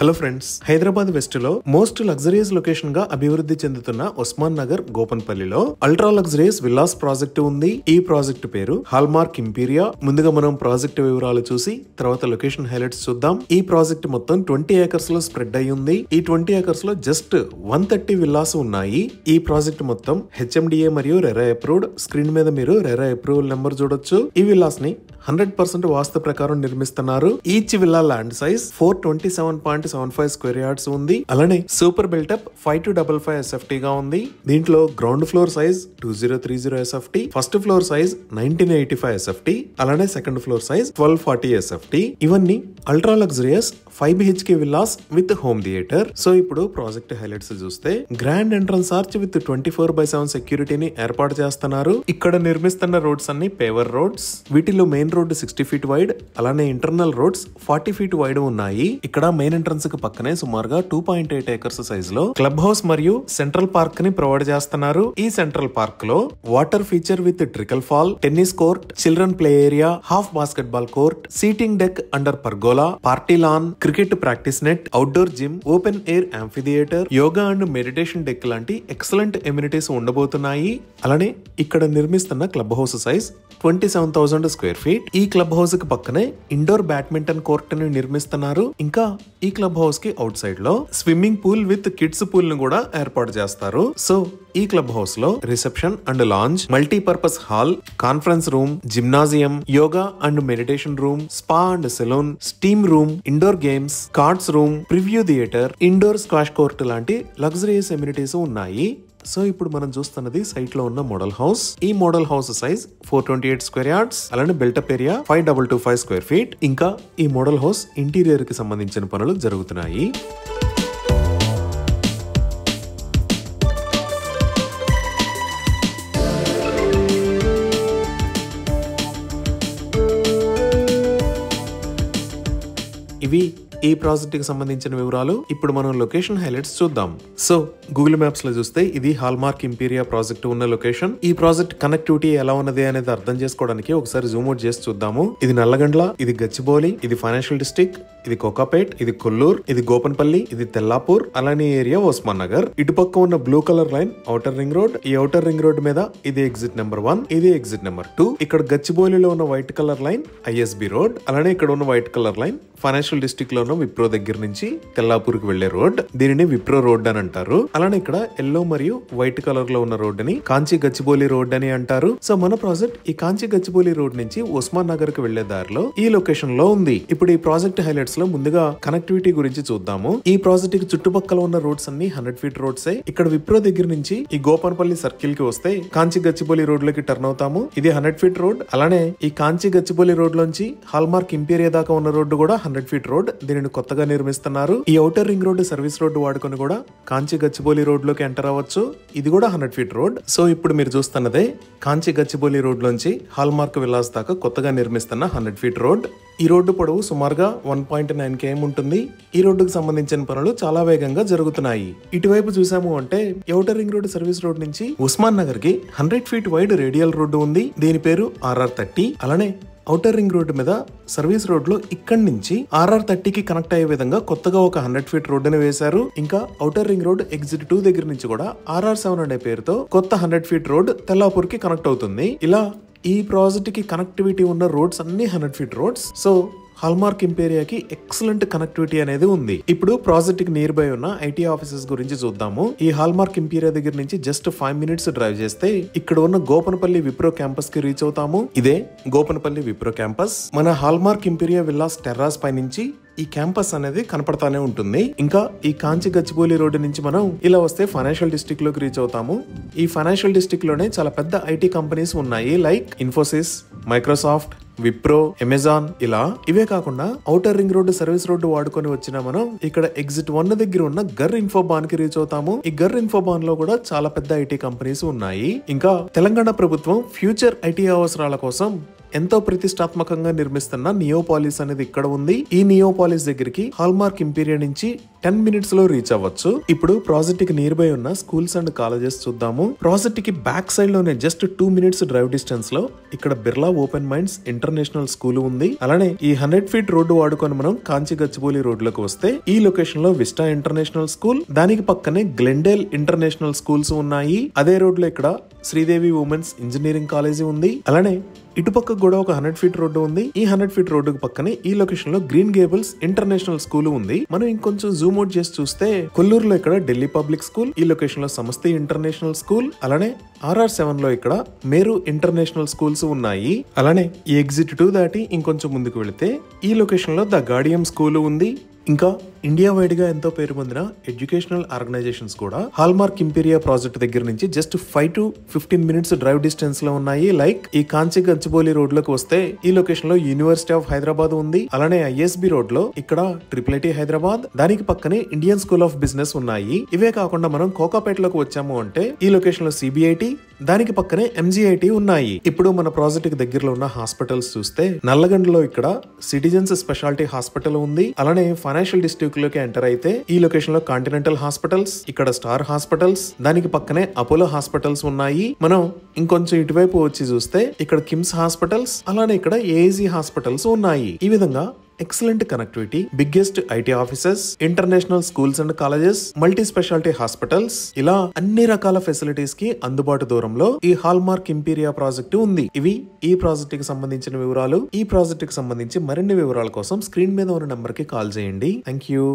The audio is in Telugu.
హలో ఫ్రెండ్స్, హైదరాబాద్ వెస్ట్ లో మోస్ట్ లగ్జరియస్ లొకేషన్ గా అభివృద్ధి చెందుతున్న ఉస్మాన్ నగర్ గోపన్పల్లిలో అల్ట్రా లగ్జరియస్ విల్లాస్ ప్రాజెక్టు ఉంది. ఈ ప్రాజెక్టు పేరు హాల్మార్క్ ఇంపీరియా. ముందుగా మనం ప్రాజెక్టు వివరాలు చూసి తర్వాత లొకేషన్ హైలైట్స్ చూద్దాం. ఈ ప్రాజెక్ట్ మొత్తం 20 ఏకర్స్ లో స్ప్రెడ్ అయి ఉంది. ఈ 20 ఏకర్స్ లో జస్ట్ 130 విల్లాస్ ఉన్నాయి. ఈ ప్రాజెక్ట్ మొత్తం హెచ్ఎండిఏ మరియు రెరా అప్రూవ్డ్. స్క్రీన్ మీద మీరు రెరా అప్రూవల్ నెంబర్ చూడొచ్చు. ఈ విల్లాస్ ని 100% వాస్తు ప్రకారం నిర్మిస్తున్నారు. Each villa land size 427.75 square yards ఉంది. అలానే సూపర్ బిల్టప్ 5255 SFT గా ఉంది. దీంట్లో ground floor size 2030 SFT, first floor size 1985 SFT, అలానే సెకండ్ ఫ్లోర్ సైజ్ 1240 SFT. ఇవన్నీ ultra luxurious 5 BHK villas with home theatre. So ఇప్పుడు ప్రాజెక్ట్ హైలైట్స్ చూస్తే గ్రాండ్ ఎంట్రన్స్ ఆర్చ్ విత్ 24/7 సెక్యూరిటీని ఏర్పాటు చేస్తున్నారు. ఇక్కడ నిర్మిస్తున్న రోడ్స్ అన్ని పేవర్ రోడ్స్. వీటిలో మెయిన్ రోడ్ 60 ఫీట్ వైడ్, అలానే ఇంటర్నల్ రోడ్స్ 40 ఫీట్ వైడ్ ఉన్నాయి. ఇక్కడ మెయిన్ ఎంట్రన్స్ కి పక్కనే సుమారుగా 2.8 ఏకర్స్ సైజ్ లో క్లబ్ హౌస్ మరియు సెంట్రల్ పార్క్ ని ప్రొవైడ్ చేస్తున్నారు. ఈ సెంట్రల్ పార్క్ లో water feature with trickle fall, tennis court, children play area, half basketball court, seating deck under pergola, party lawn, cricket practice net, outdoor gym, open air amphitheatre, yoga and meditation deck లాంటి ఎక్సలెంట్ ఎమ్యూనిటీస్ ఉండబోతున్నాయి. అలానే ఇక్కడ నిర్మిస్తున్న club house size 27,000 square feet. ఈ క్లబ్ హౌస్ కి పక్కనే ఇండోర్ బ్యాడ్మింటన్ కోర్ట్ ని నిర్మిస్తున్నారు. ఇంకా ఈ క్లబ్ హౌస్ కి అవుట్ సైడ్ లో swimming pool with kids pool ని కూడా ఏర్పాటు చేస్తారు. సో ఈ క్లబ్ హౌస్ లో reception and lounge, multipurpose hall, conference room, gymnasium, yoga and meditation room, spa and salon, steam room, indoor games, cards room, preview theatre, indoor squash court లాంటి లగ్జరియస్ ఎమ్యూనిటీస్ ఉన్నాయి. సో ఇప్పుడు మనం చూస్తున్నది సైట్ లో ఉన్న మోడల్ హౌస్. ఈ model house size 428 square yards, అలానే బిల్టప్ ఏరియా 5225 స్క్వేర్ ఫీట్. ఇంకా ఈ మోడల్ హౌస్ ఇంటీరియర్ కి సంబంధించిన పనులు జరుగుతున్నాయి. ఇవి ఈ ప్రాజెక్ట్ కి సంబంధించిన వివరాలు. ఇప్పుడు మనం లొకేషన్ హైలైట్స్ చూద్దాం. సో గూగుల్ మ్యాప్స్ లో చూస్తే ఇది హాల్మార్క్ ఇంపీరియా ప్రాజెక్ట్ ఉన్న లొకేషన్. ఈ ప్రాజెక్ట్ కనెక్టివిటీ ఎలా ఉన్నది అనేది అర్థం చేసుకోవడానికి ఒకసారి జూమ్ అవుట్ చేసి చూద్దాము. ఇది నల్లగండ్ల, ఇది గచ్చిబౌలి, ఇది ఫైనాన్షియల్ డిస్ట్రిక్ట్, ఇది కోకాపేట్, ఇది కొల్లూరు, ఇది గోపన్పల్లి, ఇది తెల్లాపూర్, అలానే ఏరియా ఉస్మాన్ నగర్. ఇటుపక్క ఉన్న blue colour line outer ring road. ఈ ఔటర్ రింగ్ రోడ్ మీద ఇది ఎగ్జిట్ నెంబర్ 1, ఇది ఎగ్జిట్ నెంబర్ 2. ఇక్కడ గచ్చిబౌలిలో ఉన్న white colour line ISB road. అలానే ఇక్కడ ఉన్న white colour line financial district లో ఉన్న విప్రో దగ్గర నుంచి తెల్లాపూర్ కి వెళ్లే రోడ్. దీనిని విప్రో రోడ్ అని అంటారు. అలానే ఇక్కడ ఎల్లో మరియు వైట్ కలర్ లో ఉన్న రోడ్ ని కాంచి గచ్చిబౌలి రోడ్ అని అంటారు. సో మన ప్రాజెక్ట్ ఈ కాంచి గచ్చిబౌలి రోడ్ నుంచి ఉస్మాన్ నగర్ కి వెళ్లే దారిలో ఈ లొకేషన్ లో ఉంది. ఇప్పుడు ఈ ప్రాజెక్ట్ హైలైట్స్ లో ముందుగా కనెక్టివిటీ గురించి చూద్దాము. ఈ ప్రాజెక్ట్ కి చుట్టుపక్కల ఉన్న రోడ్స్ అన్ని 100 ఫీట్ రోడ్స్. ఇక్కడ విప్రో దగ్గర నుంచి ఈ గోపన్పల్లి సర్కిల్ కి వస్తే కాంచి గచ్చిబౌలి రోడ్ లోకి టర్న్ అవుతాము. ఇది 100 ఫీట్ రోడ్. అలానే ఈ కాంచి గచ్చిబౌలి రోడ్ లోంచి హాల్మార్క్ ఇంపీరియా దాకా ఉన్న రోడ్డు కూడా 100 ఫీట్ రోడ్. దీనిని కొత్తగా నిర్మిస్తున్నారు. ఈ outer ring road service road వాడుకొని కూడా కాంచి గచ్చిబౌలి రోడ్ లోకి ఎంటర్ అవ్వచ్చు. ఇది కూడా 100 ఫీట్ రోడ్. సో ఇప్పుడు మీరు చూస్తున్నదే కాంచి గచ్చిబౌలి రోడ్ లోంచి హాల్మార్క్ విల్లాస్ దాకా కొత్తగా నిర్మిస్తున్న 100 ఫీట్ రోడ్. ఈ రోడ్డు పొడవు సుమారుగా 1.9 km ఉంటుంది. ఈ రోడ్డుకు సంబంధించిన పనులు చాలా వేగంగా జరుగుతున్నాయి. ఇటువైపు చూసాము అంటే outer ring road service road నుంచి ఉస్మాన్ నగర్ కి 100 ఫీట్ వైడ్ రేడియల్ రోడ్డు ఉంది. దీని పేరు RR30. అలానే ఔటర్ రింగ్ రోడ్డు మీద సర్వీస్ రోడ్ లో ఇక్కడి నుంచి RR30 కి కనెక్ట్ అయ్యే విధంగా కొత్తగా ఒక 100 ఫీట్ రోడ్డుని వేశారు. ఇంకా ఔటర్ రింగ్ రోడ్ ఎగ్జిట్ 2 దగ్గర నుంచి కూడా RR7 అనే పేరుతో కొత్త 100 ఫీట్ రోడ్ తెల్లాపూర్ కి కనెక్ట్ అవుతుంది. ఇలా ఈ ప్రాజెక్ట్ కి కనెక్టివిటీ ఉన్న రోడ్స్ అన్ని 100 ఫీట్ రోడ్స్. సో హాల్మార్క్ ఇంపీరియాకి ఎక్సలెంట్ కనెక్టివిటీ అనేది ఉంది. ఇప్పుడు ప్రాజెక్ట్ కి నియర్ బై ఉన్న IT ఆఫీసెస్ గురించి చూద్దాము. ఈ హాల్మార్క్ ఇంపీరియా దగ్గర నుంచి జస్ట్ 5 మినిట్స్ డ్రైవ్ చేస్తే ఇక్కడ ఉన్న గోపన్పల్లి విప్రో క్యాంపస్ కి రీచ్ అవుతాము. ఇదే గోపన్పల్లి విప్రో క్యాంపస్. మన హాల్మార్క్ ఇంపీరియా విల్లాస్ టెర్రాస్ పై నుంచి ఈ క్యాంపస్ అనేది కనపడతానే ఉంటుంది. ఇంకా ఈ కాంచి గచ్చిబౌలి రోడ్డు నుంచి మనం ఇలా వస్తే ఫైనాన్షియల్ డిస్ట్రిక్ట్ లోకి రీచ్ అవుతాము. ఈ ఫైనాన్షియల్ డిస్ట్రిక్ట్ లోనే చాలా పెద్ద IT కంపెనీస్ ఉన్నాయి. Like Infosys, Microsoft, Wipro, Amazon. ఇలా ఇవే కాకుండా outer ring road service road వాడుకొని వచ్చిన మనం ఇక్కడ ఎగ్జిట్ 1 దగ్గర ఉన్న గర్ ఇన్ఫోబాన్ కి రీచ్ అవుతాము. ఈ గర్ ఇన్ఫోబాన్ లో కూడా చాలా పెద్ద IT కంపెనీస్ ఉన్నాయి. ఇంకా తెలంగాణ ప్రభుత్వం ఫ్యూచర్ IT అవసరాల కోసం ఎంతో ప్రతిష్టాత్మకంగా నిర్మిస్తున్న నియోపాలిస్ అనేది ఇక్కడ ఉంది. ఈ నియోపాలిస్ దగ్గరికి హాల్మార్క్ ఇంపీరియా నుంచి 10 minutes లో రీచ్ అవ్వచ్చు. ఇప్పుడు ప్రాజెక్ట్ కి నియర్ బై ఉన్న స్కూల్స్ అండ్ కాలేజెస్ చూద్దాము. ప్రాజెక్ట్ కి బ్యాక్ సైడ్ లోనే జస్ట్ 2 minutes డ్రైవ్ డిస్టెన్స్ లో ఇక్కడ Birla open minds international school ఉంది. అలానే ఈ 100 feet రోడ్డు వాడుకొని మనం కాంచి గచ్చిబౌలి రోడ్ లోకి వస్తే ఈ లొకేషన్ లో విస్టా ఇంటర్నేషనల్ స్కూల్, దానికి పక్కనే గ్లెండేల్ ఇంటర్నేషనల్ స్కూల్స్ ఉన్నాయి. అదే రోడ్ లో ఇక్కడ శ్రీదేవి ఉమెన్స్ ఇంజనీరింగ్ కాలేజీ ఉంది. అలానే ఇటుపక్క కూడా ఒక 100 feet రోడ్డు ఉంది. ఈ 100 feet రోడ్డుకు పక్కనే ఈ లొకేషన్ లో గ్రీన్ గేబుల్స్ ఇంటర్నేషనల్ స్కూల్ ఉంది. మనం ఇంకొంచెం జూమ్ అవుట్ చేసి చూస్తే కొల్లూరులో ఇక్కడ ఢిల్లీ పబ్లిక్ స్కూల్, ఈ లొకేషన్ లో సమస్తి ఇంటర్నేషనల్ స్కూల్, అలానే RR7 లో ఇక్కడ మేరు ఇంటర్నేషనల్ స్కూల్స్ ఉన్నాయి. అలానే ఈ ఎగ్జిట్ 2 దాటి ఇంకొంచెం ముందుకు వెళితే ఈ లొకేషన్ లో ద గార్డియం స్కూల్ ఉంది. ఇంకా ఇండియా వైడ్ గా ఎంతో పేరు పొందిన ఎడ్యుకేషనల్ ఆర్గనైజేషన్స్ కూడా హాల్మార్క్ ఇంపీరియా ప్రాజెక్ట్ దగ్గర నుంచి just 5 to 15 minutes drive distance లో ఉన్నాయి. లైక్ ఈ కాంచి గచ్చిబౌలి రోడ్ లోకి వస్తే ఈ లొకేషన్ లో యూనివర్సిటీ ఆఫ్ హైదరాబాద్ ఉంది. అలానే ISB రోడ్ లో ఇక్కడ IIIT హైదరాబాద్, దానికి పక్కనే ఇండియన్ స్కూల్ ఆఫ్ బిజినెస్ ఉన్నాయి. ఇవే కాకుండా మనం కోకాపేటలోకి వచ్చాము అంటే ఈ లొకేషన్ లో CBIT, దానికి పక్కనే MGIT ఉన్నాయి. ఇప్పుడు మన ప్రాజెక్ట్ కి దగ్గరలో ఉన్న హాస్పిటల్స్ చూస్తే నల్లగండ్లో ఇక్కడ సిటిజన్స్ స్పెషాలిటీ హాస్పిటల్ ఉంది. అలానే ఫైనాన్షియల్ డిస్ట్రిక్ట్ లోకి ఎంటర్ అయితే ఈ లొకేషన్ లో కాంటినెంటల్ హాస్పిటల్స్, ఇక్కడ స్టార్ హాస్పిటల్స్, దానికి పక్కనే అపోలో హాస్పిటల్స్ ఉన్నాయి. మనం ఇంకొంచెం ఇటువైపు వచ్చి చూస్తే ఇక్కడ కిమ్స్ హాస్పిటల్స్, అలానే ఇక్కడ AIG హాస్పిటల్స్ ఉన్నాయి. ఈ విధంగా excellent connectivity, biggest IT offices, international schools and colleges, multi speciality hospitals, ఇలా అన్ని రకాల ఫెసిలిటీస్ కి అందుబాటు దూరంలో ఈ హాల్మార్క్ ఇంపీరియా ప్రాజెక్ట్ ఉంది. ఇవి ఈ ప్రాజెక్ట్ కి సంబంధించిన వివరాలు. ఈ ప్రాజెక్ట్ కి సంబంధించి మరిన్ని వివరాల కోసం స్క్రీన్ మీద ఉన్న నంబర్ కి కాల్ చేయండి. Thank you.